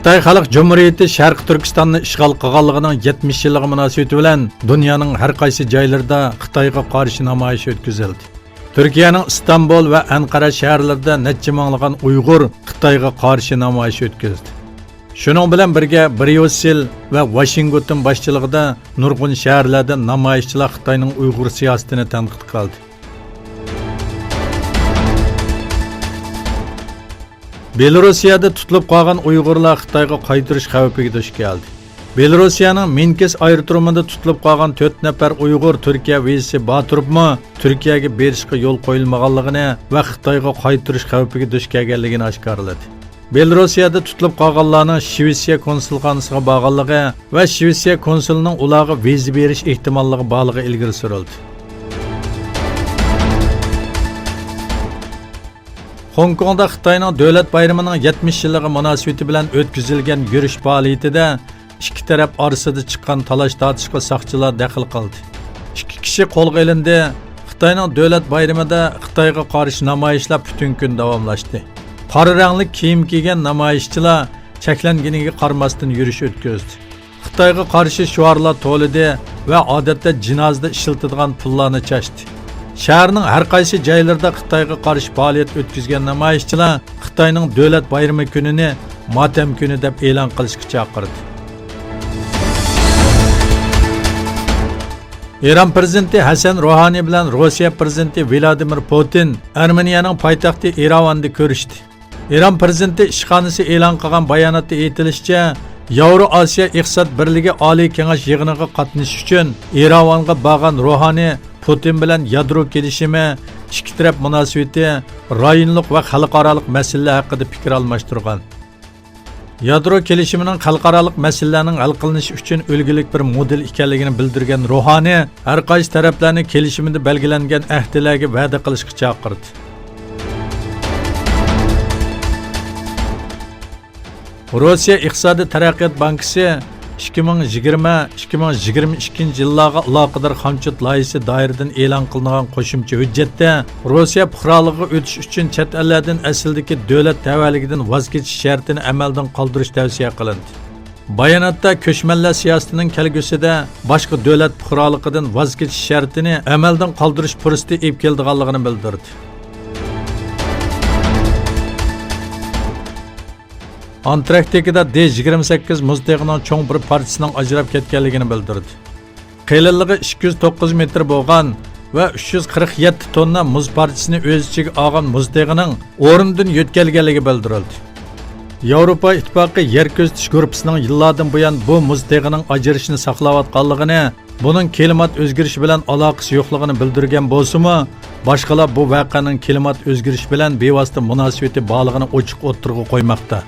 Xitoy Xalq Cumhuriyeti Sharq Turkistonni ishg'ol qilganligining 70 yilligi munosabati bilan dunyoning har qaysi joylarida Xitoyga qarshi namoyish o'tkazildi. Turkiyaning Istanbul va Anqara shaharlarida necha minglagan Uyg'ur Xitoyga qarshi namoyish o'tkazdi. Shuning bilan birga Bryussel va Washington boshchiligida nurg'un shaharlarda namoyishchilar Xitoyning Uyg'ur siyosatini tanqid qildi. Belarusiyada tutilib qolgan Uyg'urlar Xitoyga qaytarish xavfiga duch keldi. Belarusiyaning Minsk aerodromida tutilib qolgan 4 nafar Uyg'ur Turkiya vizasi Baturubmi Turkiyaga berishga yo'l qo'yilmaganligini va Xitoyga qaytarish xavfiga duch kelganligini oshkorladi. Belarusiyada tutilib qolganlarning Shvetsiya konsulxonasiga borganligi va Shvetsiya konsulining ularga viza berish ehtimolligi borligi ilgari surildi. Hong Kongda Xitoyning davlat bayramining 70 yilligi munosabati bilan o'tkazilgan yurish faoliyatida ikki taraf orasida chiqqan talash-tortishga soqchilar daxl qildi. 2 kishi qo'lga olindi. Xitoyning davlat bayramida Xitoyga qarshi namoyishlar butun kun davomlashdi. Qora rangli kiyim kiygan namoyishchilar cheklanganiga qaramasdan yurish o'tkazdi. Xitoyga qarshi shuarlar to'lidi va odatda jinozada ishiltiladigan pullarni chashdi. Shaharning har qaysi joylarida Xitoyga qarshi faoliyat o'tkazgan namoyishchilar Xitoyning davlat bayrami kunini motam kuni deb e'lon qilishga chaqirdi. Iran prezidenti Hasan Ruhani bilan Rossiya prezidenti Vladimir Putin Armeniyaning poytaxti Erevanda ko'rishdi. Iran prezidenti ishxonasi e'lon qilgan bayonotda aytilishicha, Yevroosiyo iqtisod birligi oliy kengash yig'iniga qatnashish uchun Erevanga borgan Ruhani Putin bilan yadro kelishimi, ikki taraf munosabati, rayonlik va xalqaroliq masalalar haqida fikr almashtirgan. Yadro kelishimining xalqaroliq masalalarning hal qilinishi uchun o'lgilik bir model ekanligini bildirgan Ruhani har qaysi taraflarni kelishimida belgilangan ahdilarga va'da qilishga chaqirdi. Rossiya Iqtisodiy taraqqiyot bankasi 2020-2022 yillarga aloqador xamchut loyihasi doirasidan e'lon qilingan qo'shimcha hujjatda Rossiya fuqaroligiga o'tish uchun chet ellardan asldagi davlat tavalligidan voz kechish shartini amaldan qoldirish tavsiya qilindi. Bayonotda ko'chmanlar siyosatining kelgusida boshqa davlat fuqaroligidan voz kechish shartini amaldan qoldirish fursati olib kelganligini bildirdi. Antarktikada D28 muzdegining cho'ng bir partiyasining ajrab ketganligini bildirdi. Qalinligi 209 metr bo'lgan va 347 tonna muz partiyasini o'z ichiga olgan muzdegining o'rnidan yo'tkalganligi bildirildi. Yevropa ittifoqi yer kuzatish guruhining yillardan buyon bu muzdegining ajrashini saqlayotganligini, buning klimat o'zgarishi bilan aloqasi yo'qligini bildirgan bo'lsa-mu, boshqalar bu voqeaning klimat o'zgarishi bilan bevosita munosabati borligini ochiq o'tirg'i qo'ymoqda.